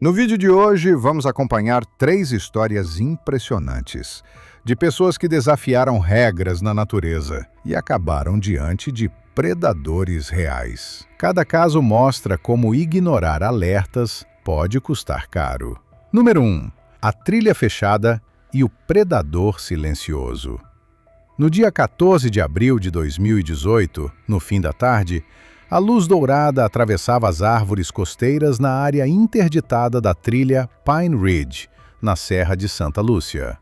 No vídeo de hoje, vamos acompanhar 3 histórias impressionantes de pessoas que desafiaram regras na natureza e acabaram diante de predadores reais. Cada caso mostra como ignorar alertas pode custar caro. Número 1. A trilha fechada e o predador silencioso. No dia 14 de abril de 2018, no fim da tarde, a luz dourada atravessava as árvores costeiras na área interditada da trilha Pine Ridge, na Serra de Santa Lúcia.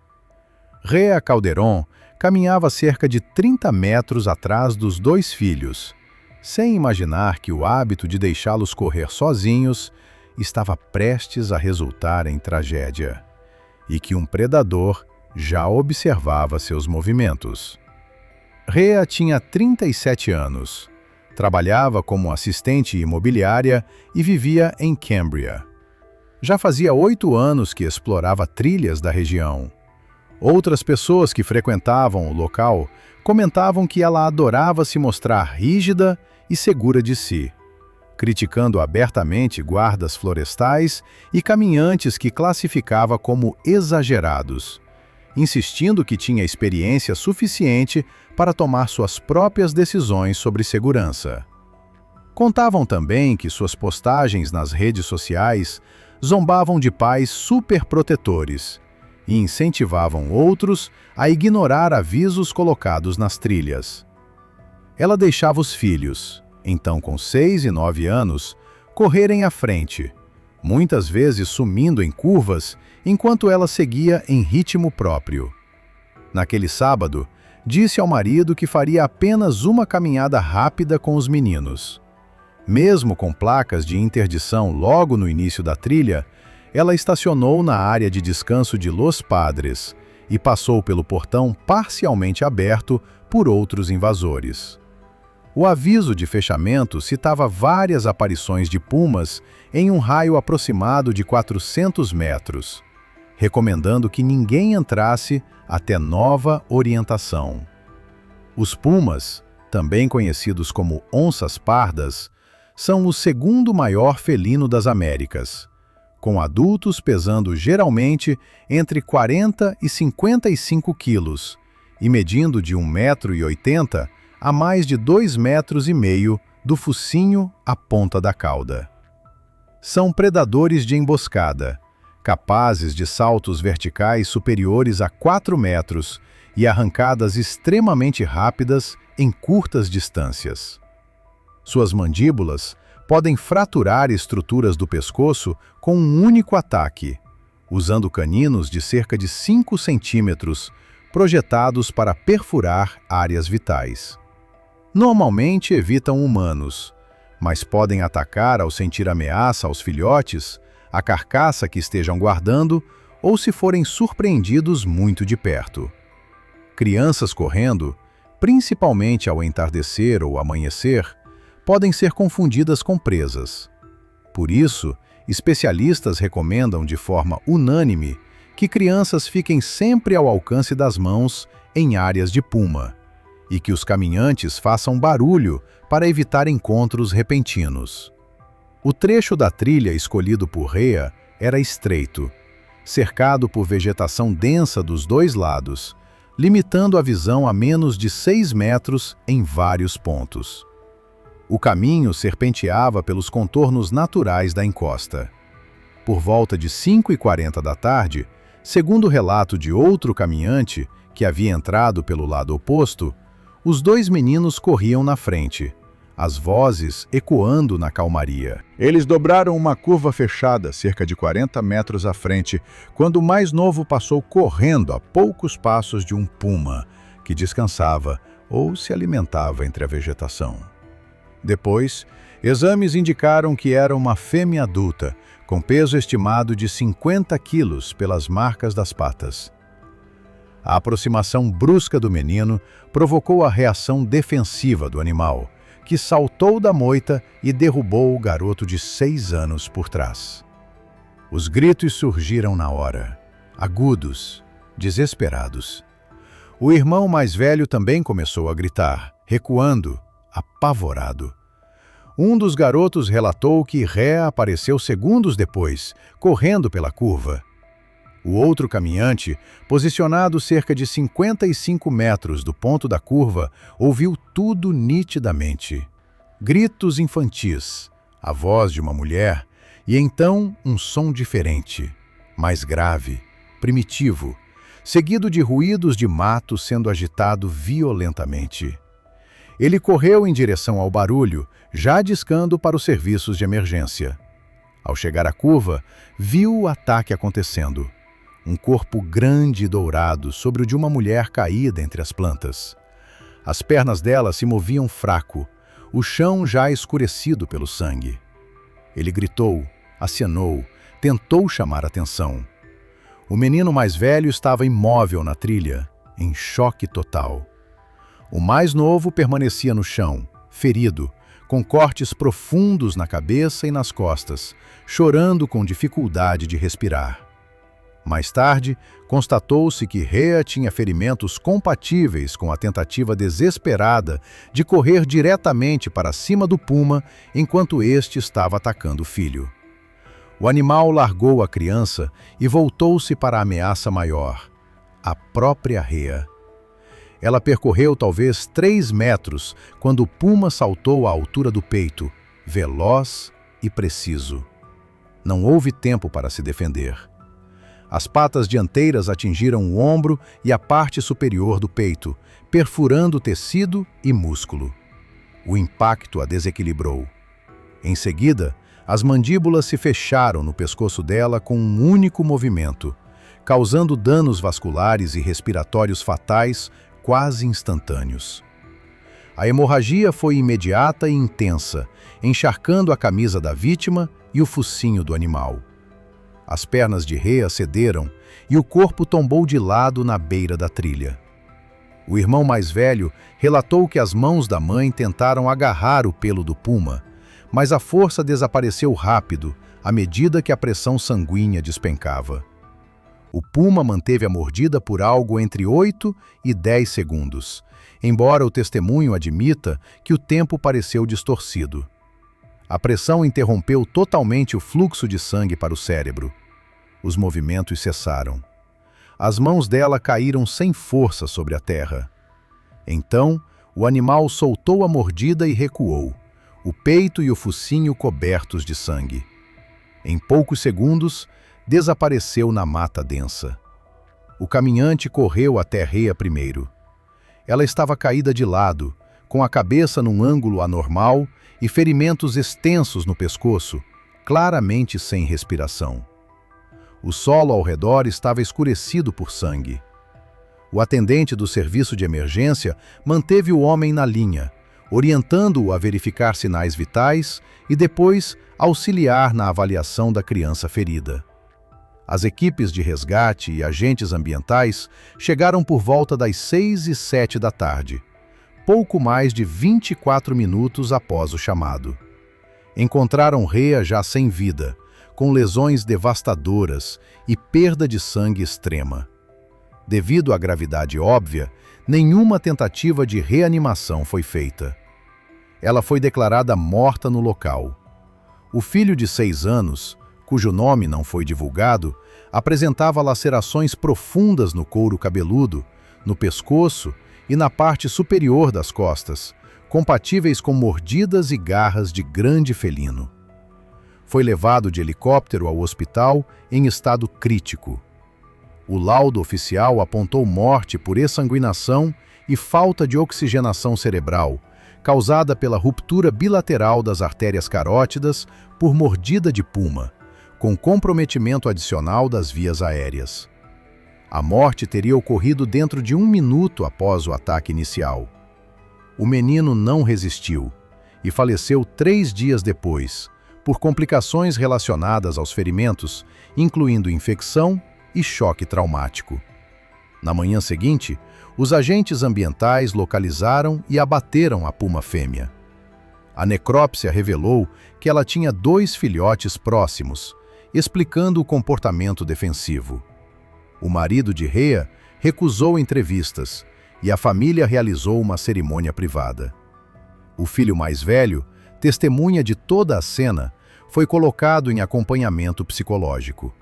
Rhea Calderon caminhava cerca de 30 metros atrás dos 2 filhos, sem imaginar que o hábito de deixá-los correr sozinhos estava prestes a resultar em tragédia, e que um predador já observava seus movimentos. Rhea tinha 37 anos. Trabalhava como assistente imobiliária e vivia em Cambria. Já fazia 8 anos que explorava trilhas da região. Outras pessoas que frequentavam o local comentavam que ela adorava se mostrar rígida e segura de si, criticando abertamente guardas florestais e caminhantes que classificava como exagerados, insistindo que tinha experiência suficiente para tomar suas próprias decisões sobre segurança. Contavam também que suas postagens nas redes sociais zombavam de pais superprotetores e incentivavam outros a ignorar avisos colocados nas trilhas. Ela deixava os filhos, então com 6 e 9 anos, correrem à frente, muitas vezes sumindo em curvas, enquanto ela seguia em ritmo próprio. Naquele sábado, disse ao marido que faria apenas uma caminhada rápida com os meninos. Mesmo com placas de interdição logo no início da trilha, ela estacionou na área de descanso de Los Padres e passou pelo portão parcialmente aberto por outros invasores. O aviso de fechamento citava várias aparições de pumas em um raio aproximado de 400 metros, recomendando que ninguém entrasse até nova orientação. Os pumas, também conhecidos como onças pardas, são o segundo maior felino das Américas, com adultos pesando geralmente entre 40 e 55 quilos e medindo de 1,80 m a mais de 2,5 metros do focinho à ponta da cauda. São predadores de emboscada, capazes de saltos verticais superiores a 4 metros e arrancadas extremamente rápidas em curtas distâncias. Suas mandíbulas podem fraturar estruturas do pescoço com um único ataque, usando caninos de cerca de 5 centímetros projetados para perfurar áreas vitais. Normalmente evitam humanos, mas podem atacar ao sentir ameaça aos filhotes, a carcaça que estejam guardando ou se forem surpreendidos muito de perto. Crianças correndo, principalmente ao entardecer ou amanhecer, podem ser confundidas com presas. Por isso, especialistas recomendam de forma unânime que crianças fiquem sempre ao alcance das mãos em áreas de puma e que os caminhantes façam barulho para evitar encontros repentinos. O trecho da trilha escolhido por Rhea era estreito, cercado por vegetação densa dos 2 lados, limitando a visão a menos de 6 metros em vários pontos. O caminho serpenteava pelos contornos naturais da encosta. Por volta de 5h40 da tarde, segundo o relato de outro caminhante que havia entrado pelo lado oposto, os 2 meninos corriam na frente, as vozes ecoando na calmaria. Eles dobraram uma curva fechada, cerca de 40 metros à frente, quando o mais novo passou correndo a poucos passos de um puma, que descansava ou se alimentava entre a vegetação. Depois, exames indicaram que era uma fêmea adulta, com peso estimado de 50 quilos pelas marcas das patas. A aproximação brusca do menino provocou a reação defensiva do animal, que saltou da moita e derrubou o garoto de 6 anos por trás. Os gritos surgiram na hora, agudos, desesperados. O irmão mais velho também começou a gritar, recuando, apavorado. Um dos garotos relatou que Rhea apareceu segundos depois, correndo pela curva. O outro caminhante, posicionado cerca de 55 metros do ponto da curva, ouviu tudo nitidamente. Gritos infantis, a voz de uma mulher, e então um som diferente, mais grave, primitivo, seguido de ruídos de mato sendo agitado violentamente. Ele correu em direção ao barulho, já discando para os serviços de emergência. Ao chegar à curva, viu o ataque acontecendo. Um corpo grande e dourado sobre o de uma mulher caída entre as plantas. As pernas dela se moviam fraco, o chão já escurecido pelo sangue. Ele gritou, acenou, tentou chamar atenção. O menino mais velho estava imóvel na trilha, em choque total. O mais novo permanecia no chão, ferido, com cortes profundos na cabeça e nas costas, chorando com dificuldade de respirar. Mais tarde, constatou-se que Rhea tinha ferimentos compatíveis com a tentativa desesperada de correr diretamente para cima do puma enquanto este estava atacando o filho. O animal largou a criança e voltou-se para a ameaça maior, a própria Rhea. Ela percorreu talvez 3 metros quando o puma saltou à altura do peito, veloz e preciso. Não houve tempo para se defender. As patas dianteiras atingiram o ombro e a parte superior do peito, perfurando tecido e músculo. O impacto a desequilibrou. Em seguida, as mandíbulas se fecharam no pescoço dela com um único movimento, causando danos vasculares e respiratórios fatais quase instantâneos. A hemorragia foi imediata e intensa, encharcando a camisa da vítima e o focinho do animal. As pernas de Rhea cederam e o corpo tombou de lado na beira da trilha. O irmão mais velho relatou que as mãos da mãe tentaram agarrar o pelo do puma, mas a força desapareceu rápido à medida que a pressão sanguínea despencava. O puma manteve a mordida por algo entre 8 e 10 segundos, embora o testemunho admita que o tempo pareceu distorcido. A pressão interrompeu totalmente o fluxo de sangue para o cérebro. Os movimentos cessaram. As mãos dela caíram sem força sobre a terra. Então, o animal soltou a mordida e recuou, o peito e o focinho cobertos de sangue. Em poucos segundos, desapareceu na mata densa. O caminhante correu até Rhea primeiro. Ela estava caída de lado, com a cabeça num ângulo anormal e ferimentos extensos no pescoço, claramente sem respiração. O solo ao redor estava escurecido por sangue. O atendente do serviço de emergência manteve o homem na linha, orientando-o a verificar sinais vitais e depois auxiliar na avaliação da criança ferida. As equipes de resgate e agentes ambientais chegaram por volta das 6h07 da tarde, pouco mais de 24 minutos após o chamado. Encontraram Rhea já sem vida, com lesões devastadoras e perda de sangue extrema. Devido à gravidade óbvia, nenhuma tentativa de reanimação foi feita. Ela foi declarada morta no local. O filho de 6 anos, cujo nome não foi divulgado, apresentava lacerações profundas no couro cabeludo, no pescoço e na parte superior das costas, compatíveis com mordidas e garras de grande felino. Foi levado de helicóptero ao hospital em estado crítico. O laudo oficial apontou morte por exsanguinação e falta de oxigenação cerebral, causada pela ruptura bilateral das artérias carótidas por mordida de puma, com comprometimento adicional das vias aéreas. A morte teria ocorrido dentro de 1 minuto após o ataque inicial. O menino não resistiu e faleceu 3 dias depois, por complicações relacionadas aos ferimentos, incluindo infecção e choque traumático. Na manhã seguinte, os agentes ambientais localizaram e abateram a puma fêmea. A necrópsia revelou que ela tinha 2 filhotes próximos, explicando o comportamento defensivo. O marido de Rhea recusou entrevistas e a família realizou uma cerimônia privada. O filho mais velho testemunha de toda a cena, foi colocado em acompanhamento psicológico.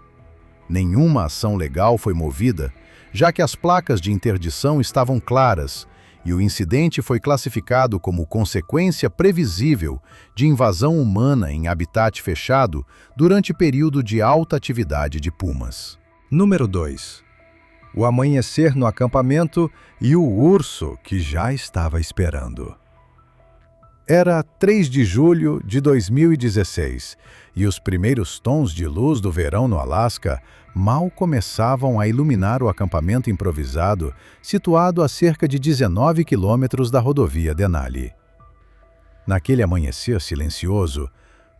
Nenhuma ação legal foi movida, já que as placas de interdição estavam claras e o incidente foi classificado como consequência previsível de invasão humana em habitat fechado durante período de alta atividade de pumas. Número 2. O amanhecer no acampamento e o urso que já estava esperando. Era 3 de julho de 2016 e os primeiros tons de luz do verão no Alasca mal começavam a iluminar o acampamento improvisado situado a cerca de 19 quilômetros da rodovia Denali. Naquele amanhecer silencioso,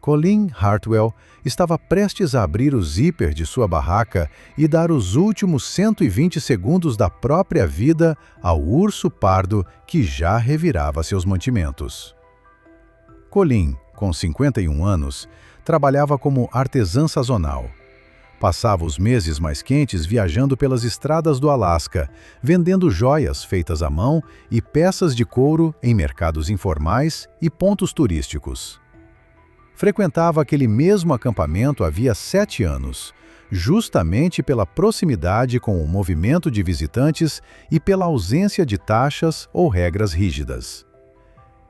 Colin Hartwell estava prestes a abrir o zíper de sua barraca e dar os últimos 120 segundos da própria vida ao urso pardo que já revirava seus mantimentos. Colin, com 51 anos, trabalhava como artesã sazonal. Passava os meses mais quentes viajando pelas estradas do Alasca, vendendo joias feitas à mão e peças de couro em mercados informais e pontos turísticos. Frequentava aquele mesmo acampamento havia 7 anos, justamente pela proximidade com o movimento de visitantes e pela ausência de taxas ou regras rígidas.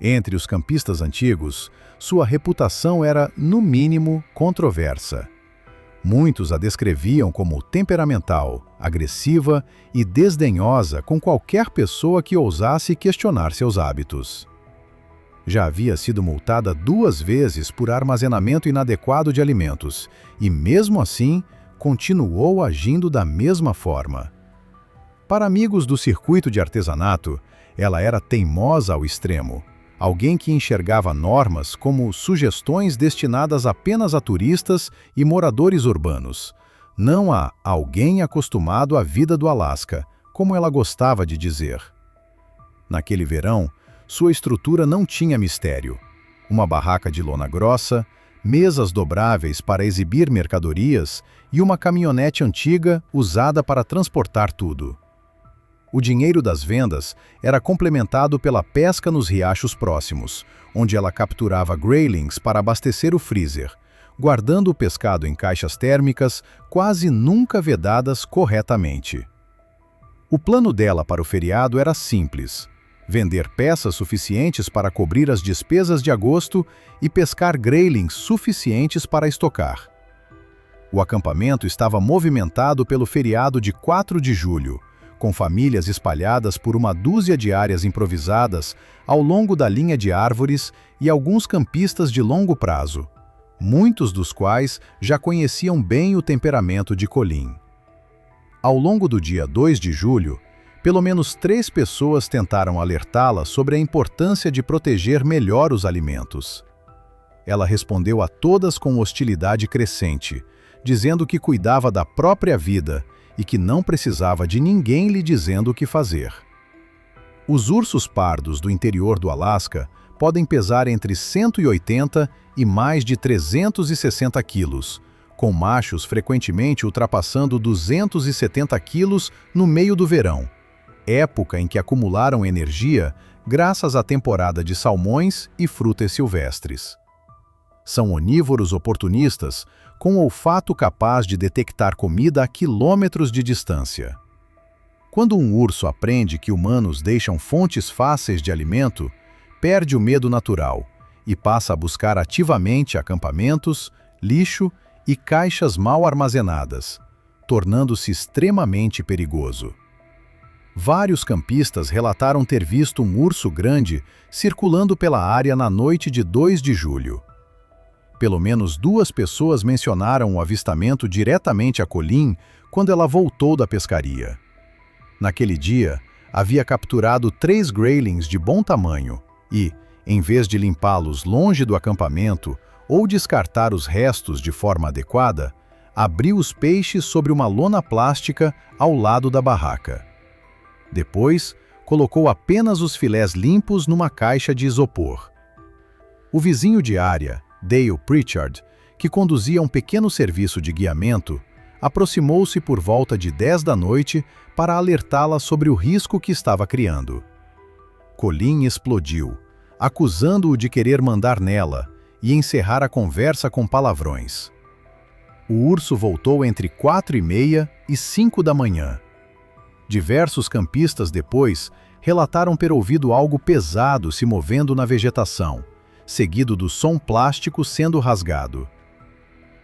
Entre os campistas antigos, sua reputação era, no mínimo, controversa. Muitos a descreviam como temperamental, agressiva e desdenhosa com qualquer pessoa que ousasse questionar seus hábitos. Já havia sido multada 2 vezes por armazenamento inadequado de alimentos e, mesmo assim, continuou agindo da mesma forma. Para amigos do circuito de artesanato, ela era teimosa ao extremo. Alguém que enxergava normas como sugestões destinadas apenas a turistas e moradores urbanos, não a alguém acostumado à vida do Alasca, como ela gostava de dizer. Naquele verão, sua estrutura não tinha mistério. Uma barraca de lona grossa, mesas dobráveis para exibir mercadorias e uma caminhonete antiga usada para transportar tudo. O dinheiro das vendas era complementado pela pesca nos riachos próximos, onde ela capturava graylings para abastecer o freezer, guardando o pescado em caixas térmicas quase nunca vedadas corretamente. O plano dela para o feriado era simples: vender peças suficientes para cobrir as despesas de agosto e pescar graylings suficientes para estocar. O acampamento estava movimentado pelo feriado de 4 de julho, com famílias espalhadas por uma dúzia de áreas improvisadas ao longo da linha de árvores e alguns campistas de longo prazo, muitos dos quais já conheciam bem o temperamento de Colin. Ao longo do dia 2 de julho, pelo menos 3 pessoas tentaram alertá-la sobre a importância de proteger melhor os alimentos. Ela respondeu a todas com hostilidade crescente, dizendo que cuidava da própria vida e que não precisava de ninguém lhe dizendo o que fazer. Os ursos pardos do interior do Alasca podem pesar entre 180 e mais de 360 quilos, com machos frequentemente ultrapassando 270 quilos no meio do verão, época em que acumularam energia graças à temporada de salmões e frutas silvestres. São onívoros oportunistas, com olfato capaz de detectar comida a quilômetros de distância. Quando um urso aprende que humanos deixam fontes fáceis de alimento, perde o medo natural e passa a buscar ativamente acampamentos, lixo e caixas mal armazenadas, tornando-se extremamente perigoso. Vários campistas relataram ter visto um urso grande circulando pela área na noite de 2 de julho. Pelo menos 2 pessoas mencionaram o avistamento diretamente a Colin quando ela voltou da pescaria. Naquele dia, havia capturado 3 graylings de bom tamanho e, em vez de limpá-los longe do acampamento ou descartar os restos de forma adequada, abriu os peixes sobre uma lona plástica ao lado da barraca. Depois, colocou apenas os filés limpos numa caixa de isopor. O vizinho de área, Dale Pritchard, que conduzia um pequeno serviço de guiamento, aproximou-se por volta de 10 da noite para alertá-la sobre o risco que estava criando. Colin explodiu, acusando-o de querer mandar nela e encerrar a conversa com palavrões. O urso voltou entre 4h30 e 5 da manhã. Diversos campistas depois relataram ter ouvido algo pesado se movendo na vegetação, seguido do som plástico sendo rasgado.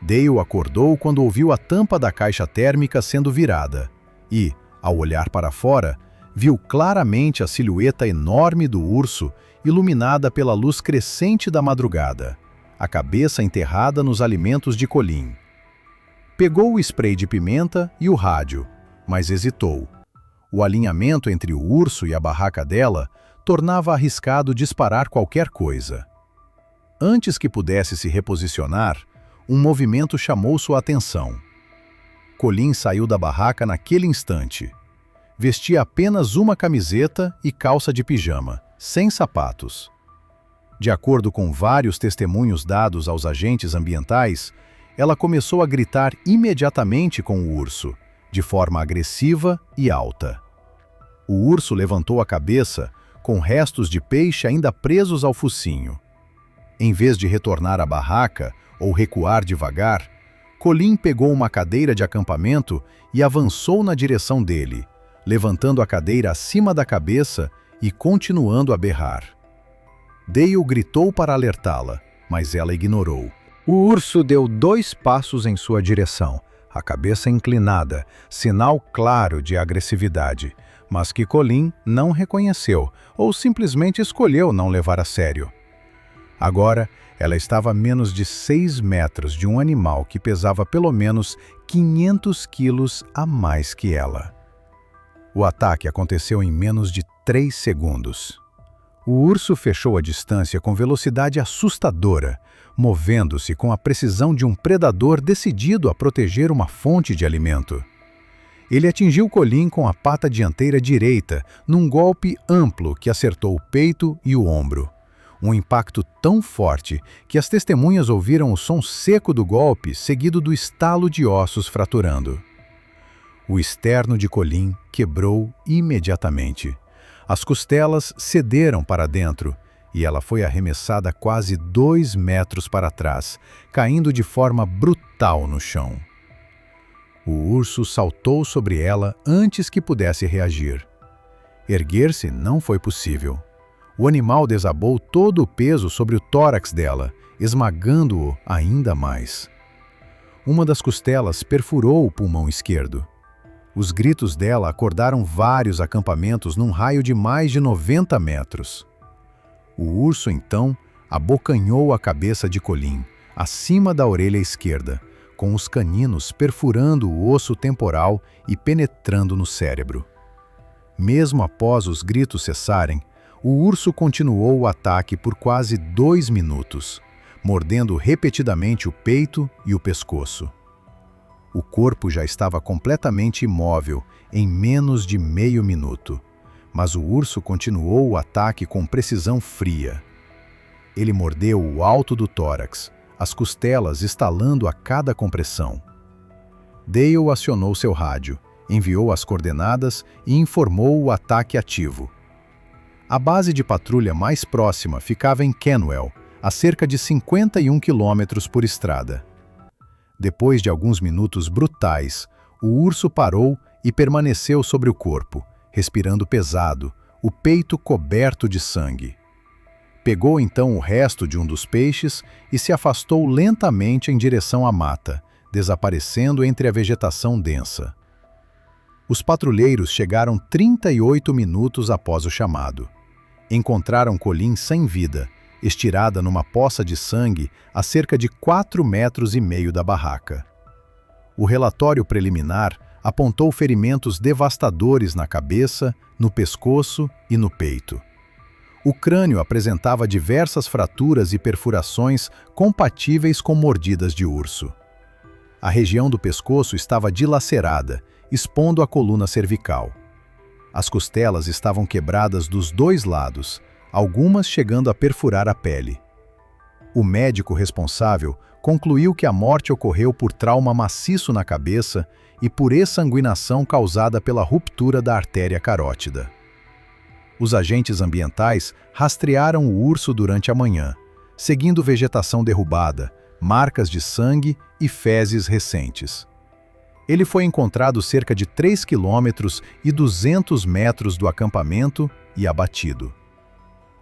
Dale acordou quando ouviu a tampa da caixa térmica sendo virada e, ao olhar para fora, viu claramente a silhueta enorme do urso iluminada pela luz crescente da madrugada, a cabeça enterrada nos alimentos de Colleen. Pegou o spray de pimenta e o rádio, mas hesitou. O alinhamento entre o urso e a barraca dela tornava arriscado disparar qualquer coisa. Antes que pudesse se reposicionar, um movimento chamou sua atenção. Colleen saiu da barraca naquele instante. Vestia apenas uma camiseta e calça de pijama, sem sapatos. De acordo com vários testemunhos dados aos agentes ambientais, ela começou a gritar imediatamente com o urso, de forma agressiva e alta. O urso levantou a cabeça, com restos de peixe ainda presos ao focinho. Em vez de retornar à barraca ou recuar devagar, Colleen pegou uma cadeira de acampamento e avançou na direção dele, levantando a cadeira acima da cabeça e continuando a berrar. Dale gritou para alertá-la, mas ela ignorou. O urso deu 2 passos em sua direção, a cabeça inclinada, sinal claro de agressividade, mas que Colleen não reconheceu ou simplesmente escolheu não levar a sério. Agora, ela estava a menos de 6 metros de um animal que pesava pelo menos 500 quilos a mais que ela. O ataque aconteceu em menos de 3 segundos. O urso fechou a distância com velocidade assustadora, movendo-se com a precisão de um predador decidido a proteger uma fonte de alimento. Ele atingiu Colleen com a pata dianteira direita, num golpe amplo que acertou o peito e o ombro. Um impacto tão forte que as testemunhas ouviram o som seco do golpe, seguido do estalo de ossos fraturando. O externo de Colleen quebrou imediatamente. As costelas cederam para dentro e ela foi arremessada quase 2 metros para trás, caindo de forma brutal no chão. O urso saltou sobre ela antes que pudesse reagir. Erguer-se não foi possível. O animal desabou todo o peso sobre o tórax dela, esmagando-o ainda mais. Uma das costelas perfurou o pulmão esquerdo. Os gritos dela acordaram vários acampamentos num raio de mais de 90 metros. O urso, então, abocanhou a cabeça de Colleen, acima da orelha esquerda, com os caninos perfurando o osso temporal e penetrando no cérebro. Mesmo após os gritos cessarem, o urso continuou o ataque por quase 2 minutos, mordendo repetidamente o peito e o pescoço. O corpo já estava completamente imóvel em menos de meio minuto, mas o urso continuou o ataque com precisão fria. Ele mordeu o alto do tórax, as costelas estalando a cada compressão. Dale acionou seu rádio, enviou as coordenadas e informou o ataque ativo. A base de patrulha mais próxima ficava em Kenwell, a cerca de 51 quilômetros por estrada. Depois de alguns minutos brutais, o urso parou e permaneceu sobre o corpo, respirando pesado, o peito coberto de sangue. Pegou então o resto de um dos peixes e se afastou lentamente em direção à mata, desaparecendo entre a vegetação densa. Os patrulheiros chegaram 38 minutos após o chamado. Encontraram Colleen sem vida, estirada numa poça de sangue a cerca de 4,5 metros da barraca. O relatório preliminar apontou ferimentos devastadores na cabeça, no pescoço e no peito. O crânio apresentava diversas fraturas e perfurações compatíveis com mordidas de urso. A região do pescoço estava dilacerada, expondo a coluna cervical. As costelas estavam quebradas dos 2 lados, algumas chegando a perfurar a pele. O médico responsável concluiu que a morte ocorreu por trauma maciço na cabeça e por exsanguinação causada pela ruptura da artéria carótida. Os agentes ambientais rastrearam o urso durante a manhã, seguindo vegetação derrubada, marcas de sangue e fezes recentes. Ele foi encontrado cerca de 3 quilômetros e 200 metros do acampamento e abatido.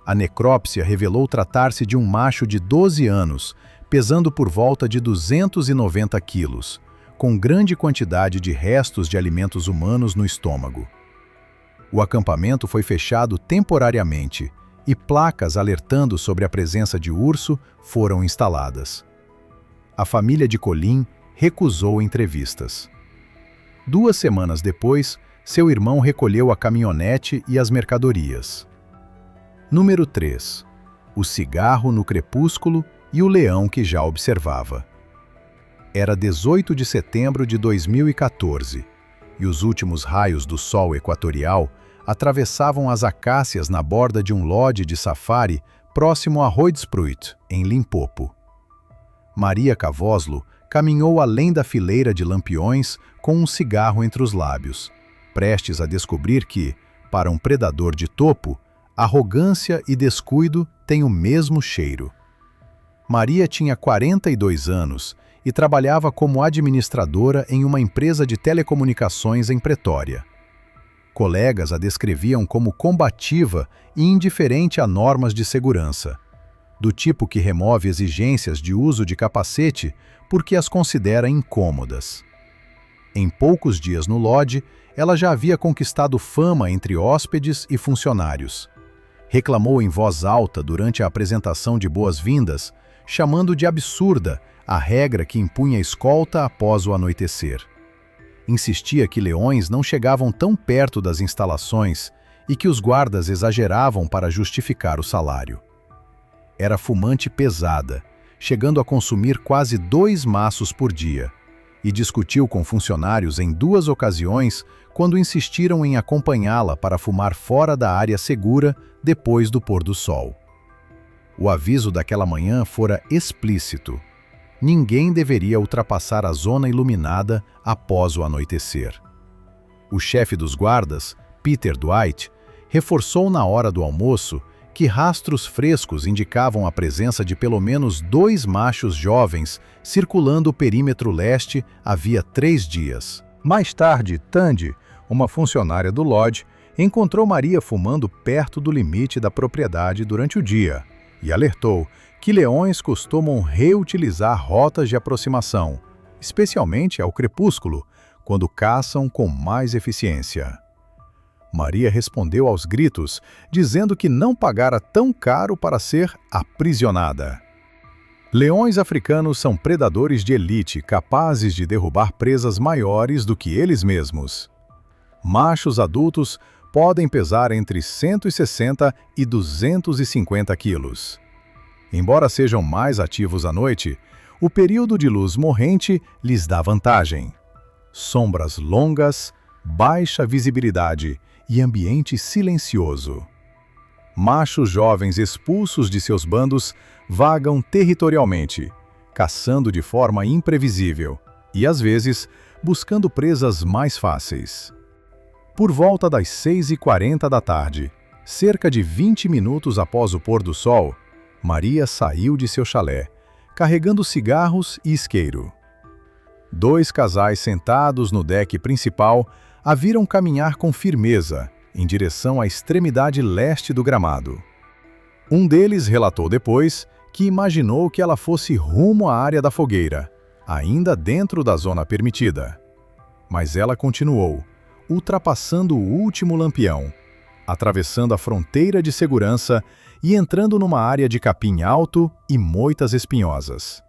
A necrópsia revelou tratar-se de um macho de 12 anos, pesando por volta de 290 quilos, com grande quantidade de restos de alimentos humanos no estômago. O acampamento foi fechado temporariamente e placas alertando sobre a presença de urso foram instaladas. A família de Colin recusou entrevistas. 2 semanas depois, seu irmão recolheu a caminhonete e as mercadorias. Número 3. O cigarro no crepúsculo e o leão que já observava. Era 18 de setembro de 2014, e os últimos raios do sol equatorial atravessavam as acácias na borda de um lodge de safari próximo a Hoedspruit, em Limpopo. Maria Cavoslo caminhou além da fileira de lampiões com um cigarro entre os lábios, prestes a descobrir que, para um predador de topo, arrogância e descuido têm o mesmo cheiro. Maria tinha 42 anos e trabalhava como administradora em uma empresa de telecomunicações em Pretória. Colegas a descreviam como combativa e indiferente a normas de segurança, do tipo que remove exigências de uso de capacete porque as considera incômodas. Em poucos dias no lodge, ela já havia conquistado fama entre hóspedes e funcionários. Reclamou em voz alta durante a apresentação de boas-vindas, chamando de absurda a regra que impunha escolta após o anoitecer. Insistia que leões não chegavam tão perto das instalações e que os guardas exageravam para justificar o salário. Era fumante pesada, chegando a consumir quase 2 maços por dia, e discutiu com funcionários em 2 ocasiões quando insistiram em acompanhá-la para fumar fora da área segura depois do pôr do sol. O aviso daquela manhã fora explícito. Ninguém deveria ultrapassar a zona iluminada após o anoitecer. O chefe dos guardas, Peter Dwight, reforçou na hora do almoço que rastros frescos indicavam a presença de pelo menos 2 machos jovens circulando o perímetro leste havia 3 dias. Mais tarde, Tandy, uma funcionária do lodge, encontrou Maria fumando perto do limite da propriedade durante o dia e alertou que leões costumam reutilizar rotas de aproximação, especialmente ao crepúsculo, quando caçam com mais eficiência. Maria respondeu aos gritos, dizendo que não pagara tão caro para ser aprisionada. Leões africanos são predadores de elite capazes de derrubar presas maiores do que eles mesmos. Machos adultos podem pesar entre 160 e 250 quilos. Embora sejam mais ativos à noite, o período de luz morrente lhes dá vantagem. Sombras longas, baixa visibilidade e ambiente silencioso. Machos jovens expulsos de seus bandos vagam territorialmente, caçando de forma imprevisível e, às vezes, buscando presas mais fáceis. Por volta das 6h40 da tarde, cerca de 20 minutos após o pôr do sol, Maria saiu de seu chalé, carregando cigarros e isqueiro. 2 casais sentados no deck principal a viram caminhar com firmeza em direção à extremidade leste do gramado. Um deles relatou depois que imaginou que ela fosse rumo à área da fogueira, ainda dentro da zona permitida. Mas ela continuou, ultrapassando o último lampião, atravessando a fronteira de segurança e entrando numa área de capim alto e moitas espinhosas.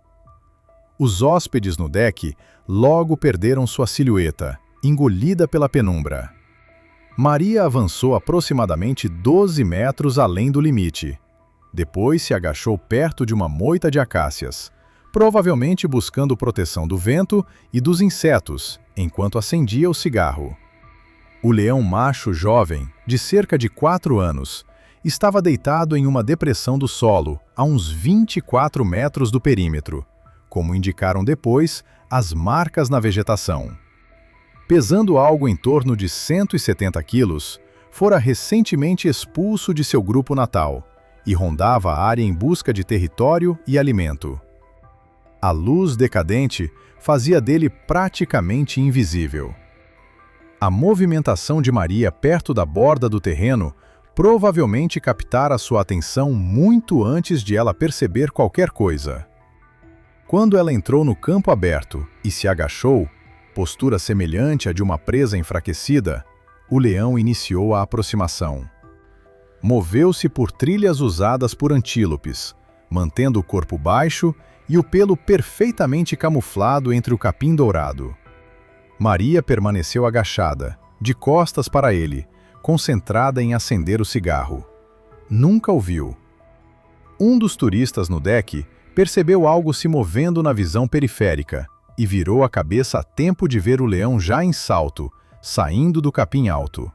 Os hóspedes no deck logo perderam sua silhueta, engolida pela penumbra. Maria avançou aproximadamente 12 metros além do limite. Depois se agachou perto de uma moita de acácias, provavelmente buscando proteção do vento e dos insetos, enquanto acendia o cigarro. O leão macho jovem, de cerca de 4 anos, estava deitado em uma depressão do solo, a uns 24 metros do perímetro, como indicaram depois as marcas na vegetação. Pesando algo em torno de 170 quilos, fora recentemente expulso de seu grupo natal e rondava a área em busca de território e alimento. A luz decadente fazia dele praticamente invisível. A movimentação de Maria perto da borda do terreno provavelmente captara sua atenção muito antes de ela perceber qualquer coisa. Quando ela entrou no campo aberto e se agachou, postura semelhante à de uma presa enfraquecida, o leão iniciou a aproximação. Moveu-se por trilhas usadas por antílopes, mantendo o corpo baixo e o pelo perfeitamente camuflado entre o capim dourado. Maria permaneceu agachada, de costas para ele, concentrada em acender o cigarro. Nunca o viu. Um dos turistas no deck percebeu algo se movendo na visão periférica e virou a cabeça a tempo de ver o leão já em salto, saindo do capim alto.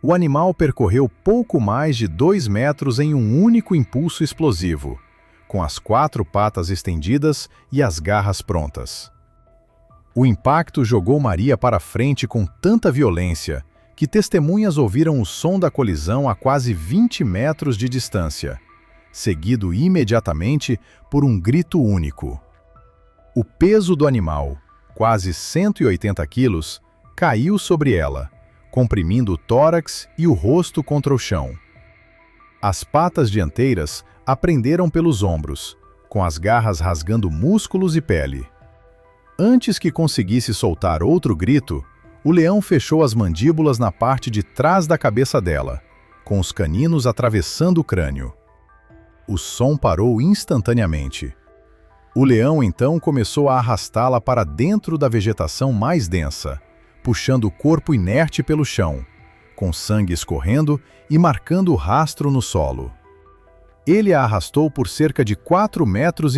O animal percorreu pouco mais de 2 metros em um único impulso explosivo, com as 4 patas estendidas e as garras prontas. O impacto jogou Maria para frente com tanta violência que testemunhas ouviram o som da colisão a quase 20 metros de distância, seguido imediatamente por um grito único. O peso do animal, quase 180 quilos, caiu sobre ela, comprimindo o tórax e o rosto contra o chão. As patas dianteiras a prenderam pelos ombros, com as garras rasgando músculos e pele. Antes que conseguisse soltar outro grito, o leão fechou as mandíbulas na parte de trás da cabeça dela, com os caninos atravessando o crânio. O som parou instantaneamente. O leão então começou a arrastá-la para dentro da vegetação mais densa, puxando o corpo inerte pelo chão, com sangue escorrendo e marcando o rastro no solo. Ele a arrastou por cerca de 4,5 metros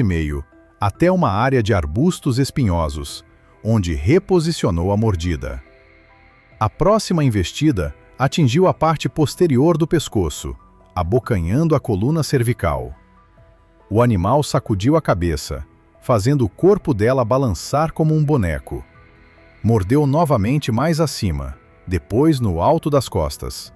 até uma área de arbustos espinhosos, onde reposicionou a mordida. A próxima investida atingiu a parte posterior do pescoço, abocanhando a coluna cervical. O animal sacudiu a cabeça, fazendo o corpo dela balançar como um boneco. Mordeu novamente mais acima, depois no alto das costas.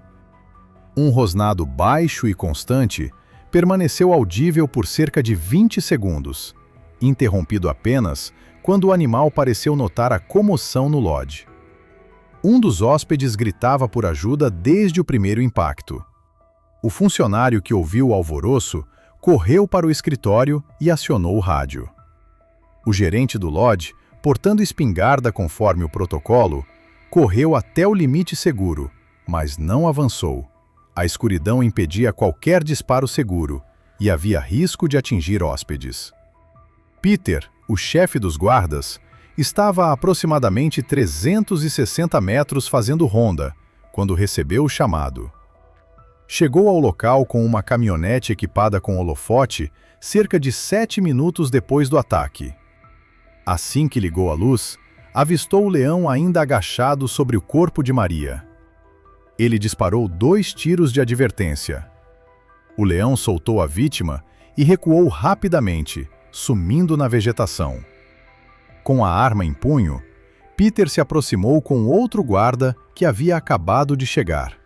Um rosnado baixo e constante permaneceu audível por cerca de 20 segundos, interrompido apenas quando o animal pareceu notar a comoção no lodge. Um dos hóspedes gritava por ajuda desde o primeiro impacto. O funcionário que ouviu o alvoroço correu para o escritório e acionou o rádio. O gerente do lodge, portando espingarda conforme o protocolo, correu até o limite seguro, mas não avançou. A escuridão impedia qualquer disparo seguro e havia risco de atingir hóspedes. Peter, o chefe dos guardas, estava a aproximadamente 360 metros fazendo ronda, quando recebeu o chamado. Chegou ao local com uma caminhonete equipada com holofote cerca de 7 minutos depois do ataque. Assim que ligou a luz, avistou o leão ainda agachado sobre o corpo de Maria. Ele disparou 2 tiros de advertência. O leão soltou a vítima e recuou rapidamente, sumindo na vegetação. Com a arma em punho, Peter se aproximou com outro guarda que havia acabado de chegar.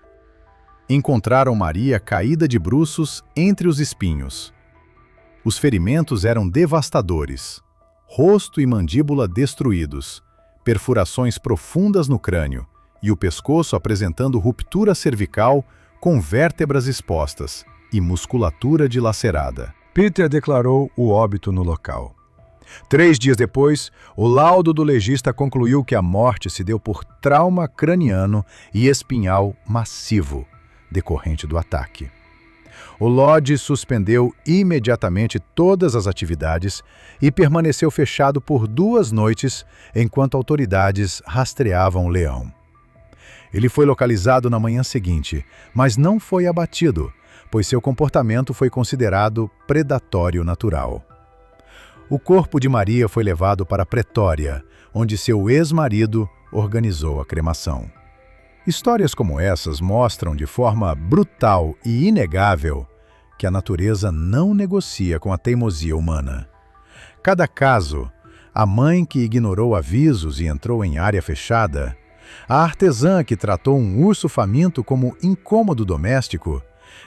Encontraram Maria caída de bruços entre os espinhos. Os ferimentos eram devastadores. Rosto e mandíbula destruídos, perfurações profundas no crânio e o pescoço apresentando ruptura cervical com vértebras expostas e musculatura dilacerada. Peter declarou o óbito no local. 3 dias depois, o laudo do legista concluiu que a morte se deu por trauma craniano e espinhal massivo, decorrente do ataque. O lodge suspendeu imediatamente todas as atividades e permaneceu fechado por 2 noites enquanto autoridades rastreavam o leão. Ele foi localizado na manhã seguinte, mas não foi abatido, pois seu comportamento foi considerado predatório natural. O corpo de Maria foi levado para Pretória, onde seu ex-marido organizou a cremação. Histórias como essas mostram de forma brutal e inegável que a natureza não negocia com a teimosia humana. Cada caso, a mãe que ignorou avisos e entrou em área fechada, a artesã que tratou um urso faminto como incômodo doméstico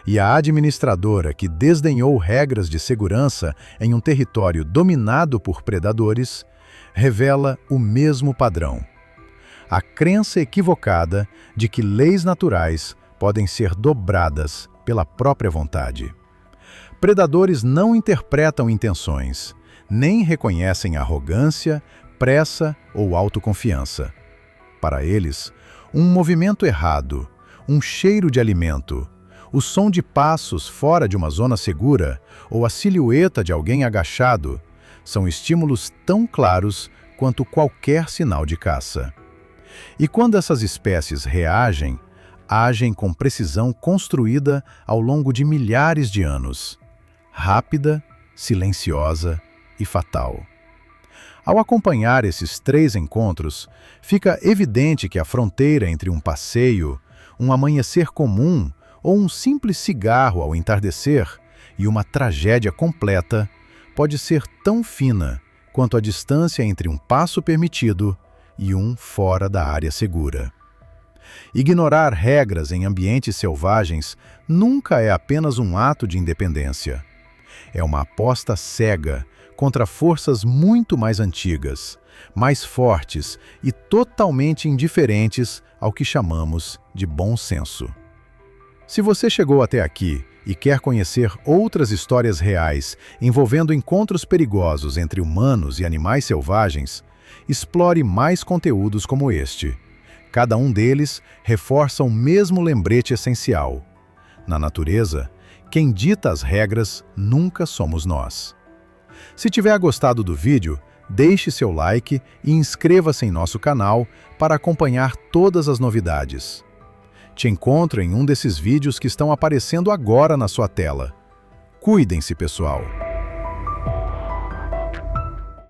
e a administradora que desdenhou regras de segurança em um território dominado por predadores, revela o mesmo padrão: a crença equivocada de que leis naturais podem ser dobradas pela própria vontade. Predadores não interpretam intenções, nem reconhecem arrogância, pressa ou autoconfiança. Para eles, um movimento errado, um cheiro de alimento, o som de passos fora de uma zona segura ou a silhueta de alguém agachado são estímulos tão claros quanto qualquer sinal de caça. E quando essas espécies reagem, agem com precisão construída ao longo de milhares de anos, rápida, silenciosa e fatal. Ao acompanhar esses 3 encontros, fica evidente que a fronteira entre um passeio, um amanhecer comum ou um simples cigarro ao entardecer e uma tragédia completa pode ser tão fina quanto a distância entre um passo permitido e um fora da área segura. Ignorar regras em ambientes selvagens nunca é apenas um ato de independência. É uma aposta cega contra forças muito mais antigas, mais fortes e totalmente indiferentes ao que chamamos de bom senso. Se você chegou até aqui e quer conhecer outras histórias reais envolvendo encontros perigosos entre humanos e animais selvagens, explore mais conteúdos como este. Cada um deles reforça o mesmo lembrete essencial: na natureza, quem dita as regras nunca somos nós. Se tiver gostado do vídeo, deixe seu like e inscreva-se em nosso canal para acompanhar todas as novidades. Te encontro em um desses vídeos que estão aparecendo agora na sua tela. Cuidem-se, pessoal!